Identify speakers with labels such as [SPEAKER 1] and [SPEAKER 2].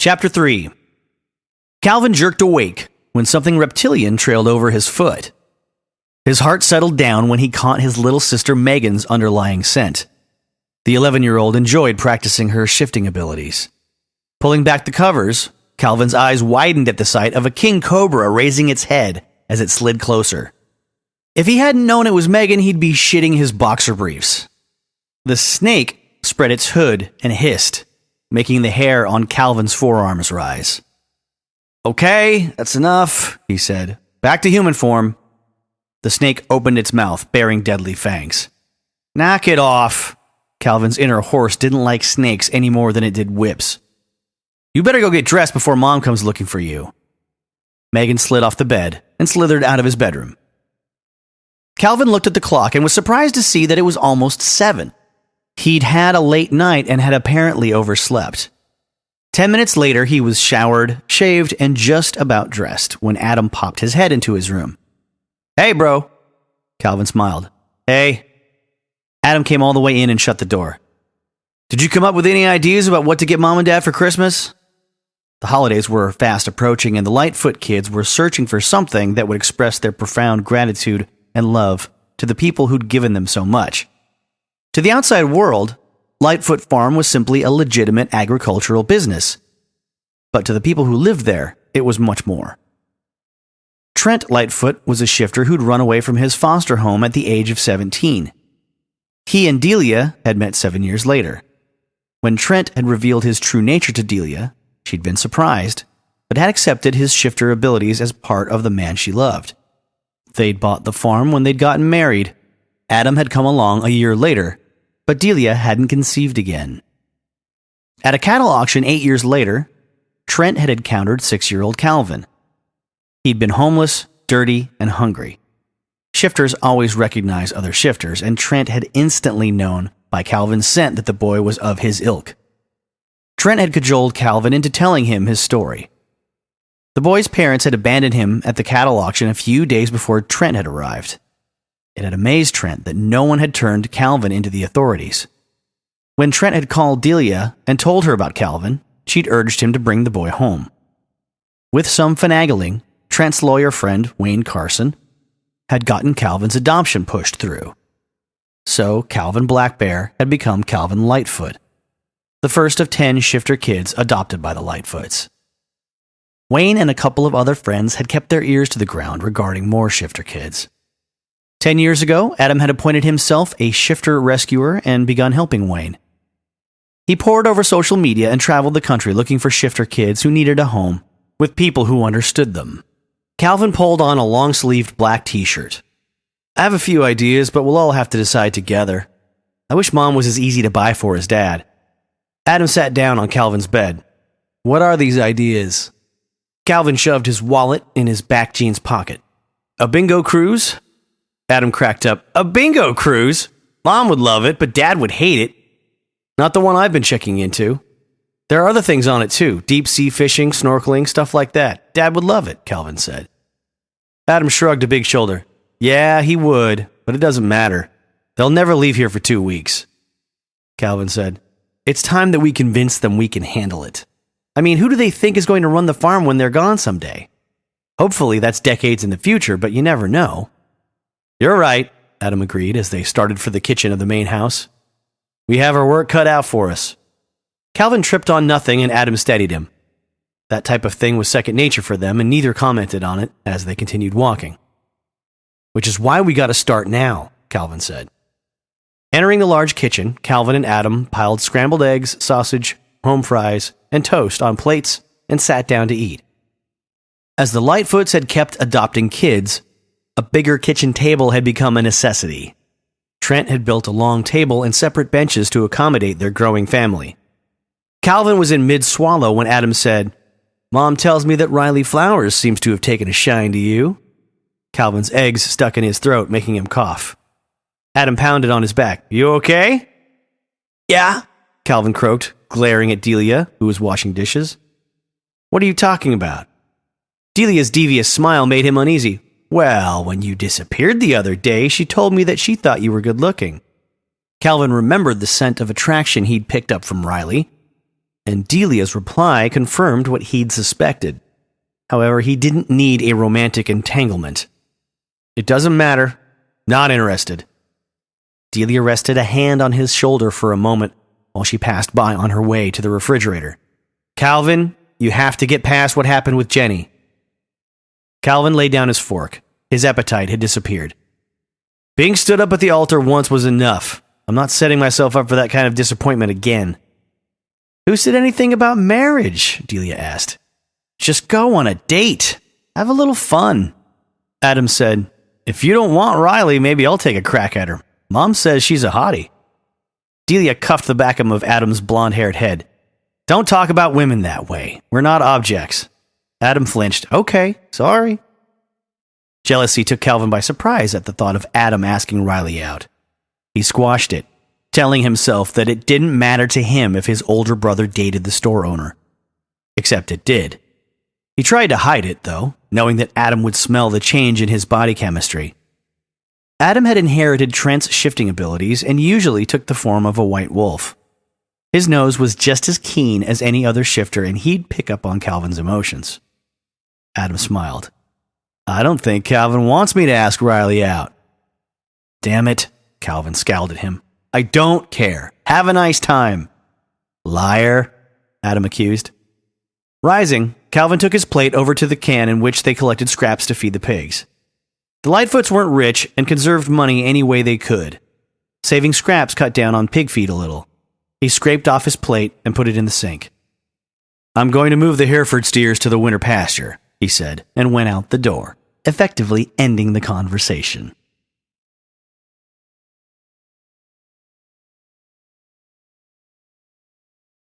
[SPEAKER 1] Chapter 3. Calvin jerked awake when something reptilian trailed over his foot. His heart settled down when he caught his little sister Megan's underlying scent. The 11-year-old enjoyed practicing her shifting abilities. Pulling back the covers, Calvin's eyes widened at the sight of a king cobra raising its head as it slid closer. If he hadn't known it was Megan, he'd be shitting his boxer briefs. The snake spread its hood and hissed, making the hair on Calvin's forearms rise. "Okay, that's enough," he said. "Back to human form." The snake opened its mouth, bearing deadly fangs. "Knock it off." Calvin's inner horse didn't like snakes any more than it did whips. "You better go get dressed before Mom comes looking for you." Megan slid off the bed and slithered out of his bedroom. Calvin looked at the clock and was surprised to see that it was almost 7. He'd had a late night and had apparently overslept. 10 minutes later, he was showered, shaved, and just about dressed when Adam popped his head into his room. "Hey, bro." Calvin smiled. "Hey." Adam came all the way in and shut the door. "Did you come up with any ideas about what to get Mom and Dad for Christmas?" The holidays were fast approaching, and the Lightfoot kids were searching for something that would express their profound gratitude and love to the people who'd given them so much. To the outside world, Lightfoot Farm was simply a legitimate agricultural business. But to the people who lived there, it was much more. Trent Lightfoot was a shifter who'd run away from his foster home at the age of 17. He and Delia had met 7 years later. When Trent had revealed his true nature to Delia, she'd been surprised, but had accepted his shifter abilities as part of the man she loved. They'd bought the farm when they'd gotten married. Adam had come along a year later, but Delia hadn't conceived again. At a cattle auction 8 years later, Trent had encountered 6-year-old Calvin. He'd been homeless, dirty, and hungry. Shifters always recognize other shifters, and Trent had instantly known by Calvin's scent that the boy was of his ilk. Trent had cajoled Calvin into telling him his story. The boy's parents had abandoned him at the cattle auction a few days before Trent had arrived. It had amazed Trent that no one had turned Calvin into the authorities. When Trent had called Delia and told her about Calvin, she'd urged him to bring the boy home. With some finagling, Trent's lawyer friend, Wayne Carson, had gotten Calvin's adoption pushed through. So Calvin Blackbear had become Calvin Lightfoot, the first of 10 shifter kids adopted by the Lightfoots. Wayne and a couple of other friends had kept their ears to the ground regarding more shifter kids. 10 years ago, Adam had appointed himself a shifter rescuer and begun helping Wayne. He pored over social media and traveled the country looking for shifter kids who needed a home with people who understood them. Calvin pulled on a long-sleeved black t-shirt. "I have a few ideas, but we'll all have to decide together. I wish Mom was as easy to buy for as Dad." Adam sat down on Calvin's bed. "What are these ideas?" Calvin shoved his wallet in his back jeans pocket. "A bingo cruise?" Adam cracked up. "A bingo cruise? Mom would love it, but Dad would hate it. Not the one I've been checking into. There are other things on it too. Deep sea fishing, snorkeling, stuff like that. Dad would love it," Calvin said. Adam shrugged a big shoulder. "Yeah, he would, but it doesn't matter. They'll never leave here for 2 weeks." Calvin said, "It's time that we convince them we can handle it. I mean, who do they think is going to run the farm when they're gone someday? Hopefully that's decades in the future, but you never know." "You're right," Adam agreed as they started for the kitchen of the main house. "We have our work cut out for us." Calvin tripped on nothing and Adam steadied him. That type of thing was second nature for them, and neither commented on it as they continued walking. "Which is why we got to start now," Calvin said. Entering the large kitchen, Calvin and Adam piled scrambled eggs, sausage, home fries, and toast on plates and sat down to eat. As the Lightfoots had kept adopting kids, a bigger kitchen table had become a necessity. Trent had built a long table and separate benches to accommodate their growing family. Calvin was in mid-swallow when Adam said, "Mom tells me that Riley Flowers seems to have taken a shine to you." Calvin's eggs stuck in his throat, making him cough. Adam pounded on his back. "You okay?" "Yeah," Calvin croaked, glaring at Delia, who was washing dishes. "What are you talking about?" Delia's devious smile made him uneasy. "Well, when you disappeared the other day, she told me that she thought you were good-looking." Calvin remembered the scent of attraction he'd picked up from Riley. and Delia's reply confirmed what he'd suspected. However, he didn't need a romantic entanglement. "It doesn't matter. Not interested." Delia rested a hand on his shoulder for a moment while she passed by on her way to the refrigerator. "Calvin, you have to get past what happened with Jenny." Calvin laid down his fork. His appetite had disappeared. "Being stood up at the altar once was enough. I'm not setting myself up for that kind of disappointment again." "Who said anything about marriage?" Delia asked. "Just go on a date. Have a little fun." Adam said, "If you don't want Riley, maybe I'll take a crack at her. Mom says she's a hottie." Delia cuffed the back of Adam's blonde-haired head. "Don't talk about women that way. We're not objects." Adam flinched. "Okay, sorry." Jealousy took Calvin by surprise at the thought of Adam asking Riley out. He squashed it, telling himself that it didn't matter to him if his older brother dated the store owner. Except it did. He tried to hide it, though, knowing that Adam would smell the change in his body chemistry. Adam had inherited Trent's shifting abilities and usually took the form of a white wolf. His nose was just as keen as any other shifter, and he'd pick up on Calvin's emotions. Adam smiled. "I don't think Calvin wants me to ask Riley out." "Damn it," Calvin scowled at him. "I don't care. Have a nice time." "Liar," Adam accused. Rising, Calvin took his plate over to the can in which they collected scraps to feed the pigs. The Lightfoots weren't rich and conserved money any way they could. Saving scraps cut down on pig feed a little. He scraped off his plate and put it in the sink. "I'm going to move the Hereford steers to the winter pasture," he said, and went out the door, effectively ending the conversation.